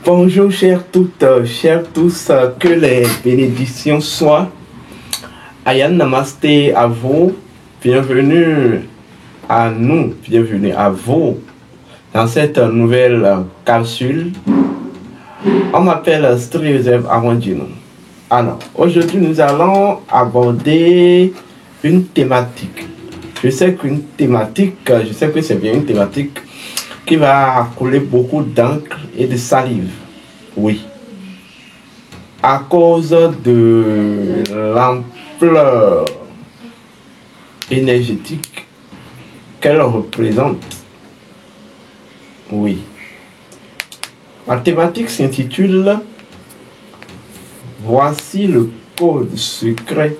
Bonjour chers toutes, chers tous, que les bénédictions soient. Ayan Namasté à vous, bienvenue à nous, bienvenue à vous dans cette nouvelle capsule. On m'appelle Stri Joseph Armandino. Alors, aujourd'hui nous allons aborder une thématique. Je sais que c'est bien une thématique qui va couler beaucoup d'encre et de salive. Oui. À cause de l'ampleur énergétique qu'elle représente. Oui. La thématique s'intitule « Voici le code secret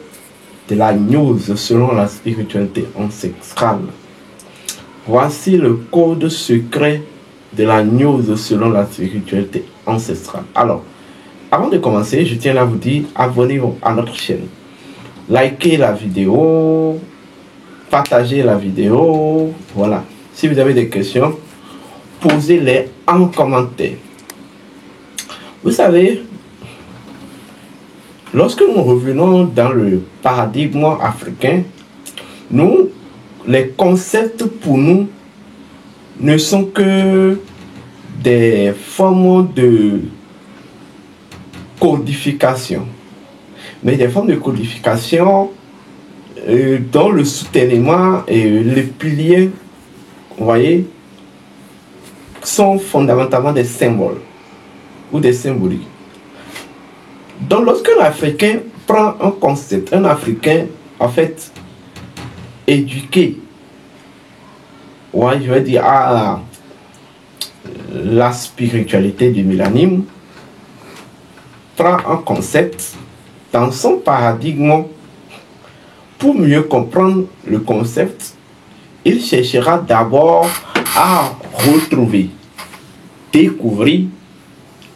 de la gnose selon la spiritualité ancestrale ». Voici le code secret de la gnose selon la spiritualité ancestrale. Alors, avant de commencer, je tiens à vous dire, abonnez-vous à notre chaîne. Likez la vidéo, partagez la vidéo, voilà. Si vous avez des questions, posez-les en commentaire. Vous savez, lorsque nous revenons dans le paradigme africain, les concepts pour nous ne sont que des formes de codification. Mais des formes de codification dont le soutènement et les piliers, vous voyez, sont fondamentalement des symboles ou des symboliques. Donc lorsqu'un Africain prend un concept, un Africain en fait éduqué, ouais, je vais dire à la spiritualité du millénaire, prend un concept dans son paradigme. Pour mieux comprendre le concept, il cherchera d'abord à retrouver, découvrir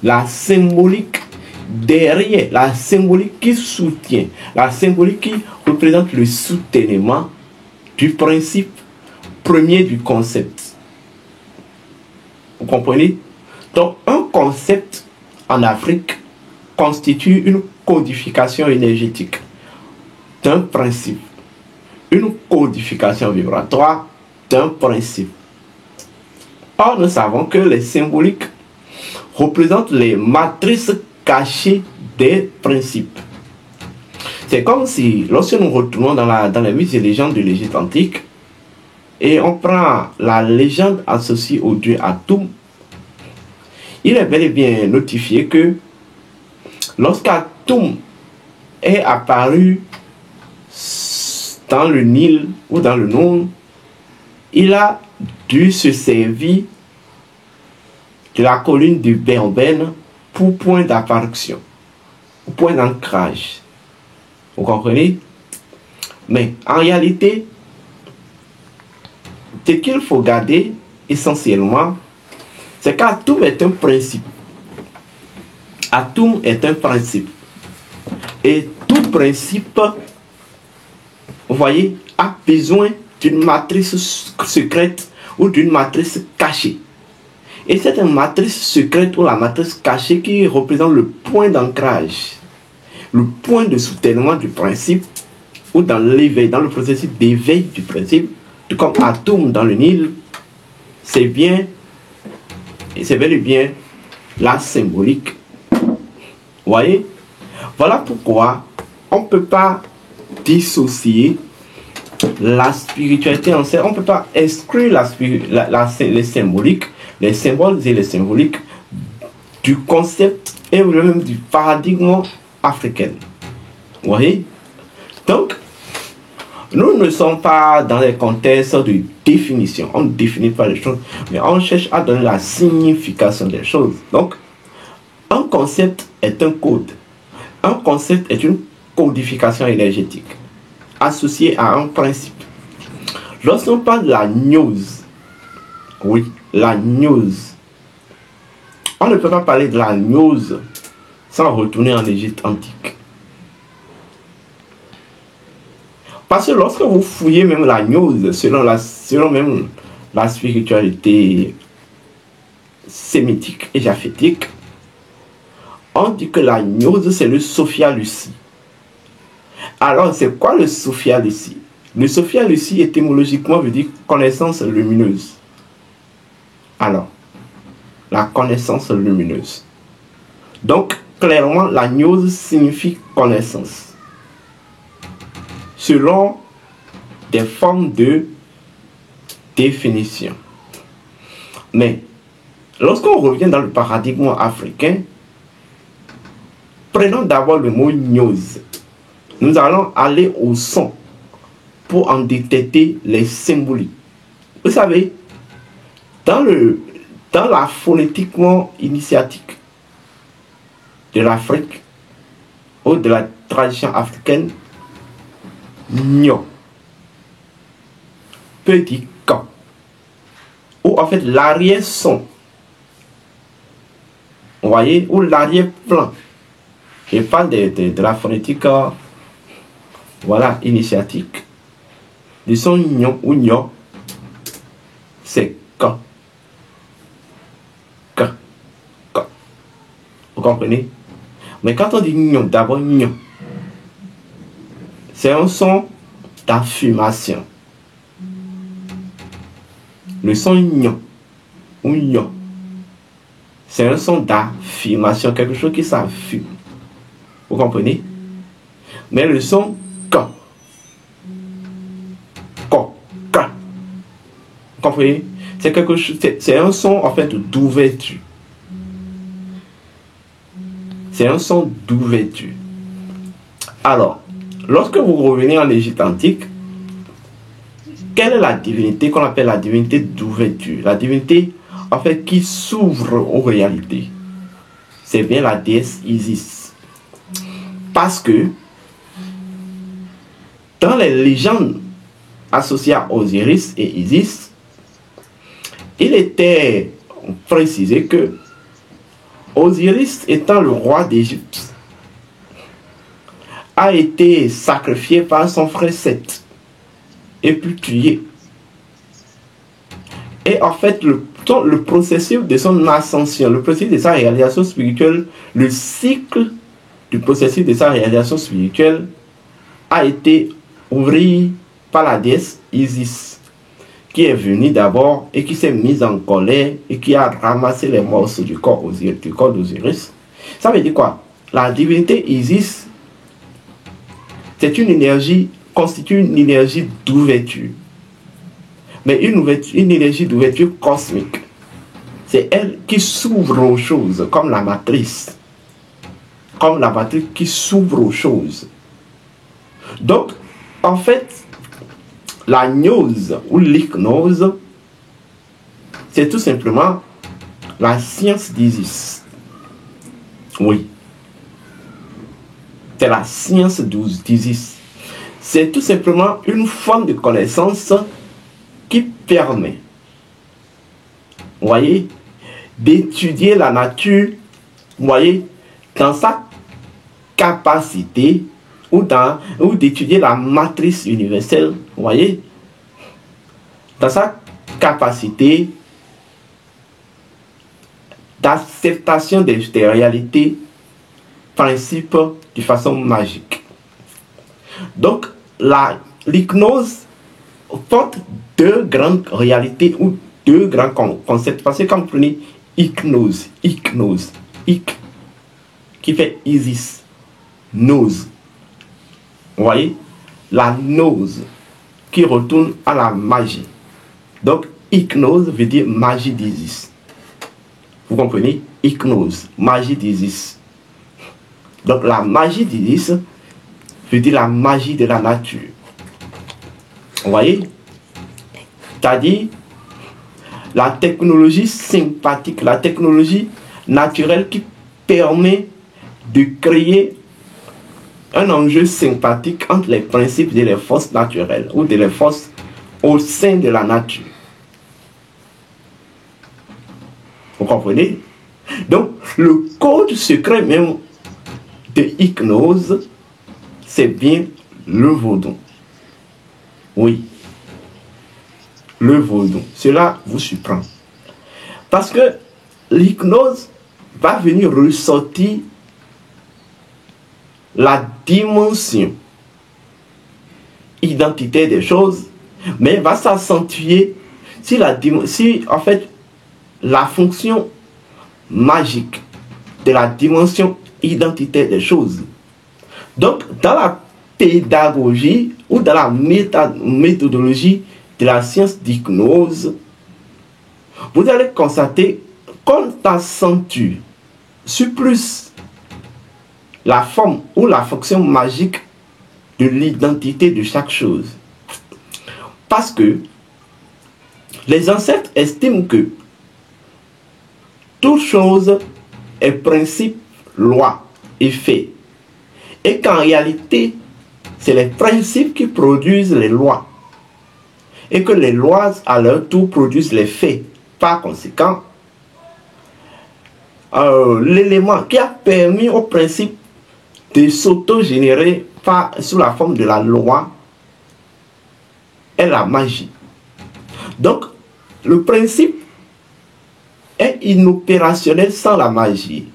la symbolique derrière, la symbolique qui soutient, la symbolique qui représente le soutènement du principe premier du concept. Vous comprenez? Donc, un concept en Afrique constitue une codification énergétique d'un principe, une codification vibratoire d'un principe. Or, nous savons que les symboliques représentent les matrices cachées des principes. C'est comme si, lorsque nous retournons dans les mythes et légendes de l'Égypte antique, et on prend la légende associée au dieu Atum, il est bel et bien notifié que lorsqu'Atum est apparu dans le Nil ou dans le Nôle, il a dû se servir de la colline de Berben pour point d'apparition, pour point d'ancrage. Vous comprenez? Mais en réalité, ce qu'il faut garder essentiellement, c'est qu'Atum est un principe. Atum est un principe. Et tout principe, vous voyez, a besoin d'une matrice secrète ou d'une matrice cachée. Et c'est une matrice secrète ou la matrice cachée qui représente le point d'ancrage, le point de soutènement du principe, ou dans l'éveil, dans le processus d'éveil du principe, tout comme Atum dans le Nil, c'est bien, et c'est bel et bien la symbolique. Vous voyez? Voilà pourquoi on ne peut pas dissocier la spiritualité ancienne, on ne peut pas exclure les symboliques, les symboles et les symboliques du concept et même du paradigme africain. Vous voyez? Donc, nous ne sommes pas dans les contextes de définition. On ne définit pas les choses, mais on cherche à donner la signification des choses. Donc, un concept est un code. Un concept est une codification énergétique associée à un principe. Lorsqu'on parle de la gnose, oui, la gnose, on ne peut pas parler de la gnose sans retourner en Égypte antique. Parce que lorsque vous fouillez même la gnose, selon la spiritualité sémitique et japhétique, on dit que la gnose, c'est le Sophia Lucie. Alors, c'est quoi le Sophia Lucie? Le Sophia Lucie, étymologiquement, veut dire connaissance lumineuse. Alors, la connaissance lumineuse. Donc, clairement, la gnose signifie connaissance. Selon des formes de définition. Mais, lorsqu'on revient dans le paradigme africain, prenons d'abord le mot gnose. Nous allons aller au son pour en détecter les symboliques. Vous savez, dans la phonétiquement initiatique de l'Afrique ou de la tradition africaine, gno peut dire quand, ou en fait l'arrière-son, vous voyez, ou l'arrière-plan. Je parle de la phonétique, voilà, initiatique. Le son gno ou gno, c'est quand. Quand. Vous comprenez? Mais quand on dit gno, d'abord gno, c'est un son d'affirmation. Le son gno ou gno, c'est un son d'affirmation, quelque chose qui s'affirme. Vous comprenez? Mais le son quand. Quand. Vous comprenez? C'est quelque chose, c'est un son en fait d'ouverture. C'est un son d'ouverture. Alors, lorsque vous revenez en Égypte antique, quelle est la divinité qu'on appelle la divinité d'ouverture? La divinité, en fait, qui s'ouvre aux réalités. C'est bien la déesse Isis. Parce que, dans les légendes associées à Osiris et Isis, il était précisé que Osiris, étant le roi d'Égypte, a été sacrifié par son frère Seth et puis tué. Et en fait, le processus de son ascension, le processus de sa réalisation spirituelle, le cycle du processus de sa réalisation spirituelle a été ouvert par la déesse Isis, qui est venue d'abord et qui s'est mise en colère et qui a ramassé les morceaux du corps d'Osiris. Ça veut dire quoi? La divinité Isis, c'est une énergie, constitue une énergie d'ouverture. Mais une énergie d'ouverture cosmique. C'est elle qui s'ouvre aux choses, comme la matrice. Comme la matrice qui s'ouvre aux choses. Donc, en fait, la gnose ou l'hypnose, c'est tout simplement la science d'Isis. Oui. C'est la science d'Isis. C'est tout simplement une forme de connaissance qui permet, vous voyez, d'étudier la nature, vous voyez, dans sa capacité, ou d'étudier la matrice universelle, vous voyez, dans sa capacité d'acceptation des réalités, principes de façon magique. Donc, l'hypnose porte deux grandes réalités ou deux grands concepts. Parce que quand vous prenez hypnose, qui fait Isis, nose. Vous voyez, la nose qui retourne à la magie. Donc, hypnose veut dire magie d'Isis. Vous comprenez? Hypnose, magie d'Isis. Donc, la magie d'Isis veut dire la magie de la nature. Vous voyez? C'est-à-dire la technologie sympathique, la technologie naturelle qui permet de créer un enjeu sympathique entre les principes et les forces naturelles ou les forces au sein de la nature. Vous comprenez? Donc, le code secret même de hypnose, c'est bien le vaudou. Oui. Le vaudou. Cela vous surprend. Parce que l'hypnose va venir ressortir la dimension identitaire des choses, mais va s'accentuer si en fait la fonction magique de la dimension identitaire des choses. Donc, dans la pédagogie ou dans la méthodologie de la science d'hypnose, vous allez constater qu'on accentue sur plus la forme ou la fonction magique de l'identité de chaque chose. Parce que les ancêtres estiment que toute chose est principe, loi et fait. Et qu'en réalité, c'est les principes qui produisent les lois. Et que les lois, à leur tour, produisent les faits. Par conséquent, l'élément qui a permis au principe de s'auto-générer sous la forme de la loi est la magie. Donc, le principe est inopérationnel sans la magie.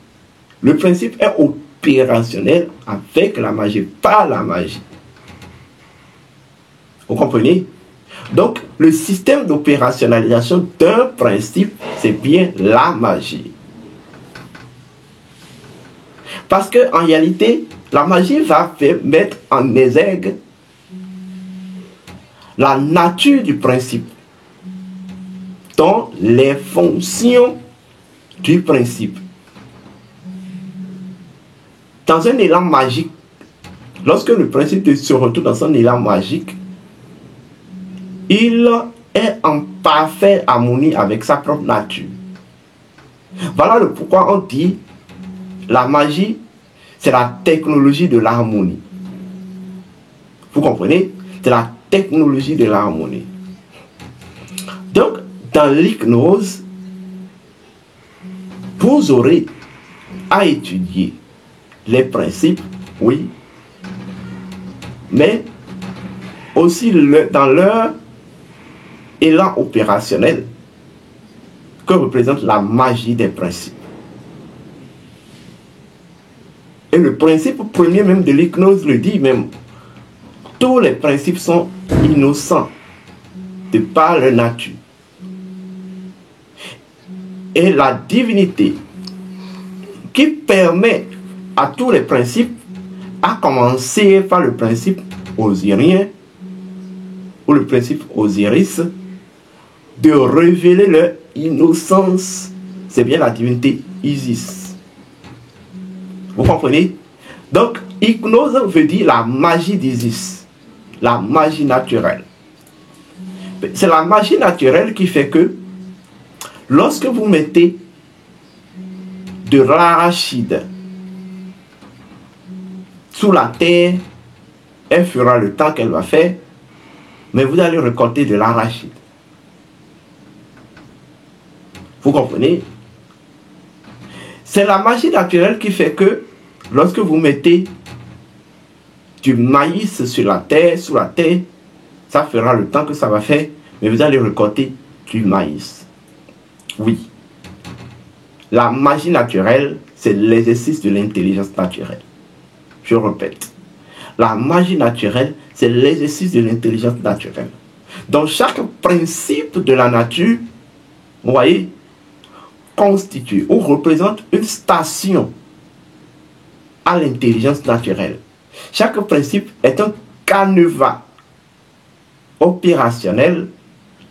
Le principe est opérationnel avec la magie, par la magie. Vous comprenez? Donc, le système d'opérationnalisation d'un principe, c'est bien la magie. Parce qu'en réalité, la magie va mettre en exergue la nature du principe, dont les fonctions du principe. Dans un élan magique, lorsque le principe se retrouve dans son élan magique, il est en parfaite harmonie avec sa propre nature. Voilà le pourquoi on dit la magie, c'est la technologie de l'harmonie. Vous comprenez? C'est la technologie de l'harmonie. Donc, dans l'hypnose, vous aurez à étudier les principes, oui, mais aussi dans leur élan opérationnel que représente la magie des principes. Et le principe premier même de l'hypnose le dit même. Tous les principes sont innocents de par leur nature. Et la divinité qui permet à tous les principes, à commencer par le principe osirien ou le principe Osiris, de révéler leur innocence, c'est bien la divinité Isis. Vous comprenez? Donc, hypnose veut dire la magie d'Isis, la magie naturelle. C'est la magie naturelle qui fait que lorsque vous mettez de l'arachide sous la terre, elle fera le temps qu'elle va faire, mais vous allez récolter de l'arachide. Vous comprenez? C'est la magie naturelle qui fait que lorsque vous mettez du maïs sur la terre, sous la terre, ça fera le temps que ça va faire, mais vous allez récolter du maïs. Oui. La magie naturelle, c'est l'exercice de l'intelligence naturelle. Je répète. La magie naturelle, c'est l'exercice de l'intelligence naturelle. Donc, chaque principe de la nature, vous voyez, constitue ou représente une station à l'intelligence naturelle. Chaque principe est un canevas opérationnel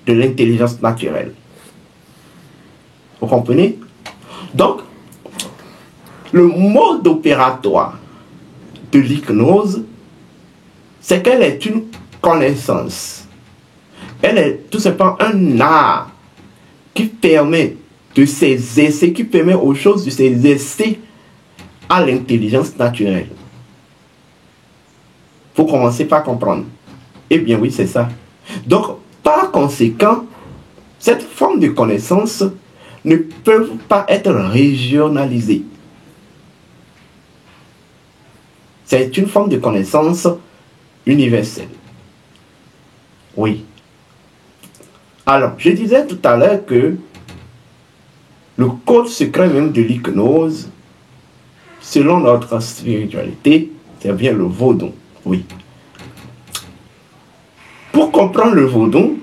de l'intelligence naturelle. Vous comprenez? Donc, le mode opératoire de l'hypnose, c'est qu'elle est une connaissance. Elle est tout simplement un art qui permet de s'exercer, qui permet aux choses de s'exercer à l'intelligence naturelle. Vous commencez par comprendre. Eh bien oui, c'est ça. Donc, par conséquent, cette forme de connaissance ne peut pas être régionalisée. C'est une forme de connaissance universelle. Oui. Alors, je disais tout à l'heure que le code secret même de l'hypnose, selon notre spiritualité, C'est bien le vaudou, oui. Pour comprendre le vaudou,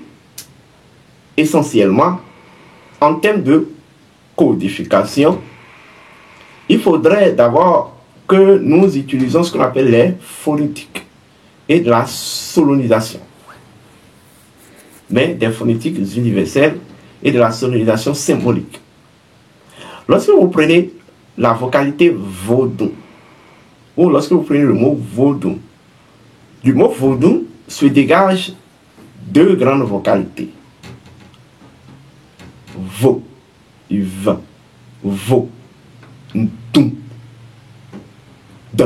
essentiellement, en termes de codification, il faudrait d'abord que nous utilisons ce qu'on appelle les phonétiques et de la sonorisation. Mais des phonétiques universelles et de la sonorisation symbolique. Lorsque vous prenez la vocalité vaudou, ou lorsque vous prenez le mot vaudou, du mot vaudou se dégagent deux grandes vocalités. Vo, v, vo, dou, d.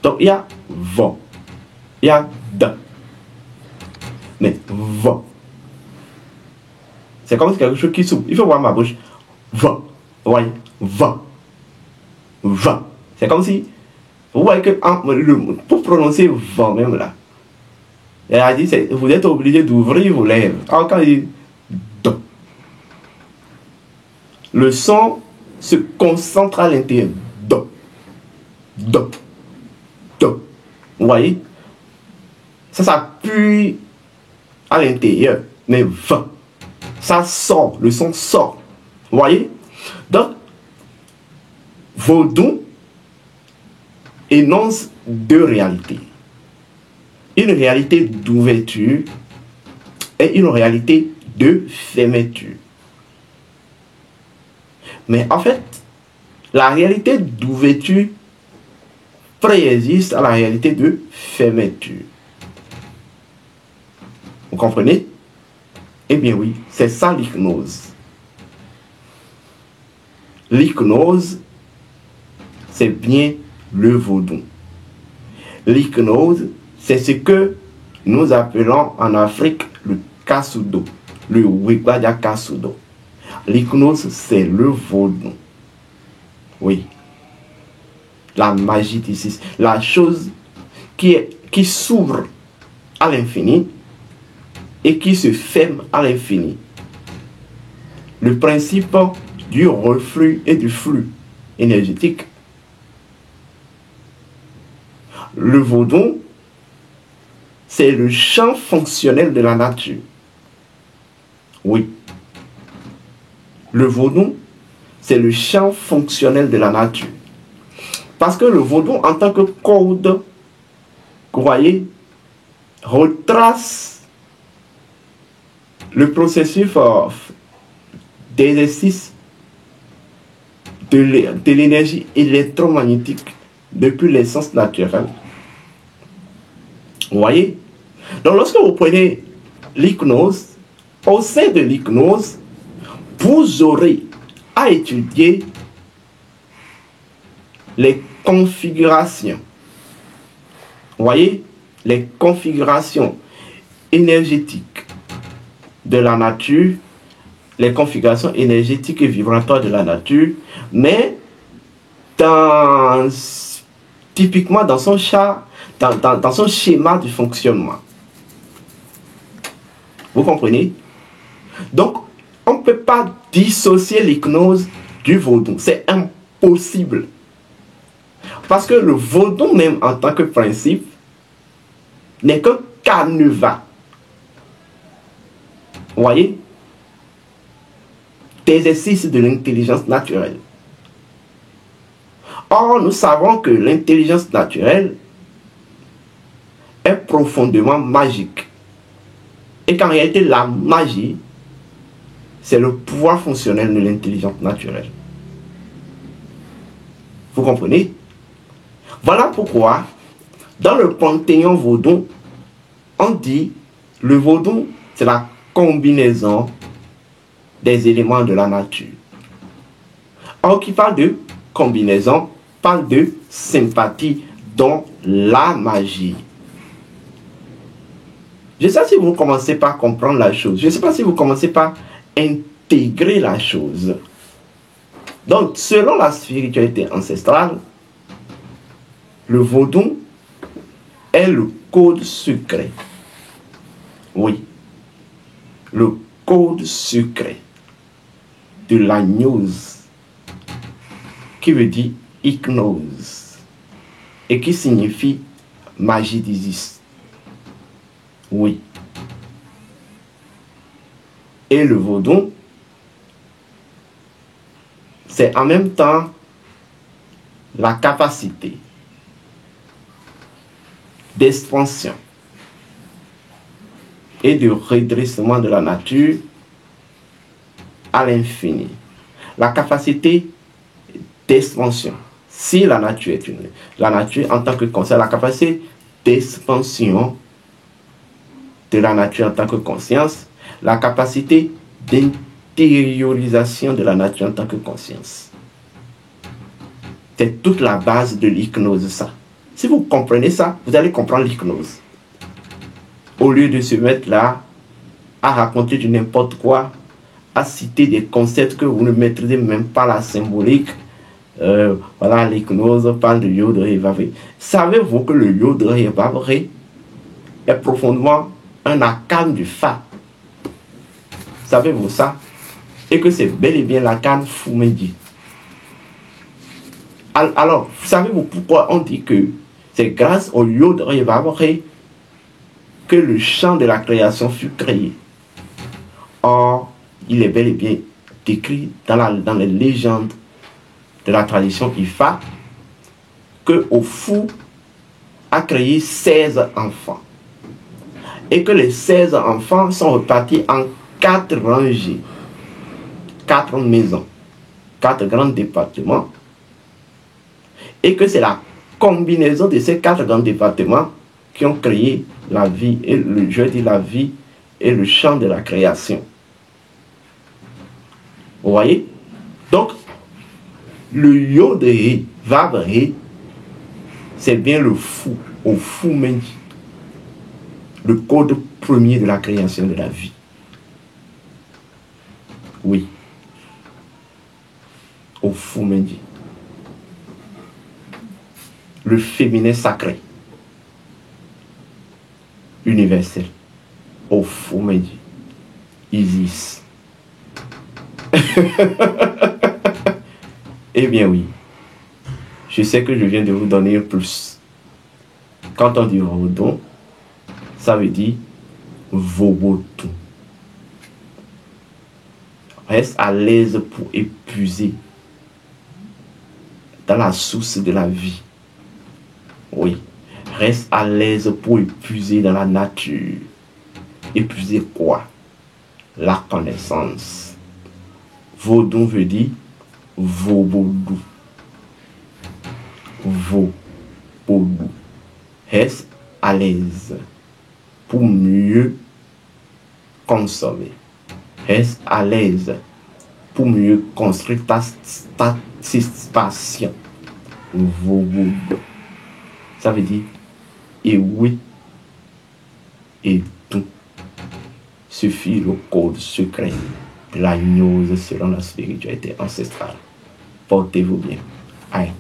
Donc il y a vo, il y a d. Mais vo. C'est comme si quelque chose qui s'ouvre. Il faut voir ma bouche. Vo. Vous voyez? Vo. Va. C'est comme si. Vous voyez que pour prononcer vo même là, elle a dit vous êtes obligé d'ouvrir vos lèvres. Alors quand il dit do, le son se concentre à l'intérieur. Do. Do. Do. Vous voyez? Ça s'appuie à l'intérieur. Mais va. Ça sort. Le son sort. Vous voyez? Donc, vaudou énonce deux réalités. Une réalité d'ouverture et une réalité de fermeture. Mais en fait, la réalité d'ouverture préexiste à la réalité de fermeture. Vous comprenez? Eh bien oui, c'est ça l'hypnose. L'hypnose, c'est bien le vaudou. L'hypnose, c'est ce que nous appelons en Afrique le kasudo, le wigwaya kasudo. L'hypnose, c'est le vaudou. Oui. La magie d'ici, la chose qui s'ouvre à l'infini et qui se ferme à l'infini. Le principe du reflux et du flux énergétique. Le vaudou, c'est le champ fonctionnel de la nature. Oui. Le vaudou, c'est le champ fonctionnel de la nature. Parce que le vaudou, en tant que code, vous voyez, retrace le processus d'exercice de l'énergie électromagnétique depuis l'essence naturelle. Vous voyez? Donc lorsque vous prenez l'hypnose, au sein de l'hypnose, vous aurez à étudier les configurations. Vous voyez? Les configurations énergétiques de la nature, les configurations énergétiques et vibratoires de la nature, mais typiquement dans son dans son schéma de fonctionnement. Vous comprenez? Donc, on ne peut pas dissocier l'hypnose du vaudou. C'est impossible. Parce que le vaudou même en tant que principe n'est qu'un canevas. Vous voyez? D'exercice de l'intelligence naturelle. Or, nous savons que l'intelligence naturelle est profondément magique. Et qu'en réalité, la magie, c'est le pouvoir fonctionnel de l'intelligence naturelle. Vous comprenez? Voilà pourquoi, dans le panthéon vaudou, on dit le vaudou, c'est la combinaison des éléments de la nature. Or, qui parle de combinaison, parle de sympathie, dont la magie. Je ne sais pas si vous commencez par comprendre la chose. Je ne sais pas si vous commencez par intégrer la chose. Donc, selon la spiritualité ancestrale, le vaudou est le code secret. Oui. Le code secret de la gnose, qui veut dire hypnose. et qui signifie magie d'Isis. Oui. Et le vaudou, c'est en même temps la capacité d'expansion et de redressement de la nature à l'infini. La capacité d'expansion. Si la nature est une... La nature en tant que conscience, la capacité d'expansion de la nature en tant que conscience, la capacité d'intériorisation de la nature en tant que conscience. C'est toute la base de l'hypnose, ça. Si vous comprenez ça, vous allez comprendre l'hypnose. Au lieu de se mettre là à raconter du n'importe quoi, à citer des concepts que vous ne maîtrisez même pas la symbolique. Voilà, l'hypnose parle de Yod-Ré Vav-Ré. Savez-vous que le Yod-Ré Vav-Ré est profondément un arcane du Fa? Savez-vous ça? Et que c'est bel et bien l'arcane Fumedi. Alors, savez-vous pourquoi on dit que c'est grâce au Yod-Ré Vav-Ré que le champ de la création fut créé? Or, il est bel et bien décrit dans les légendes de la tradition Ifa que Ofu a créé 16 enfants et que les 16 enfants sont repartis en 4 rangées, 4 maisons, 4 grands départements, et que c'est la combinaison de ces 4 grands départements qui ont créé la vie, et je dis la vie et le champ de la création. Vous voyez? Donc, le Yod-Ré Vav-Ré, c'est bien le fou, au Fumedi, le code premier de la création de la vie. Oui. Au Fumedi. Le féminin sacré. Universel. Au Fumedi. Isis. Eh bien oui, je sais que je viens de vous donner un plus. Quand on dit Rodon, ça veut dire Vobotou. Reste à l'aise pour épuiser dans la source de la vie. Oui, reste à l'aise pour épuiser dans la nature. Épuiser quoi? La connaissance. Vodou veut dire Vobodou. Vobodou. Reste à l'aise pour mieux consommer. Reste à l'aise pour mieux construire ta satisfaction. Vobodou. Ça veut dire et oui et tout. Suffit le code secret de la gnose selon la spiritualité ancestrale. Portez-vous bien. Aïe.